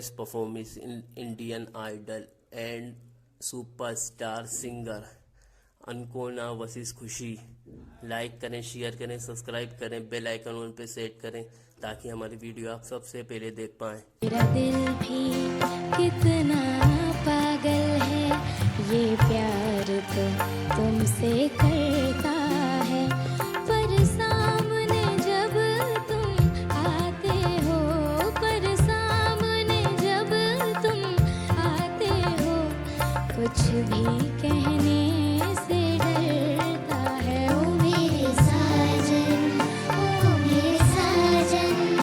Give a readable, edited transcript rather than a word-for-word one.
best performance in Indian Idol and superstar singer अनकोना वसीस Khushi. Like करें, शेयर करें, सब्सक्राइब करें, बेल आइकन ऑन पे सेट करें ताकि हमारी वीडियो आप सबसे पहले देख पाएं। मेरा दिल भी कितना पागल है, ये प्यार तो तुमसे करता है, पर सामने जब तुम आते हो, पर सामने जब तुम आते हो, कुछ भी कहने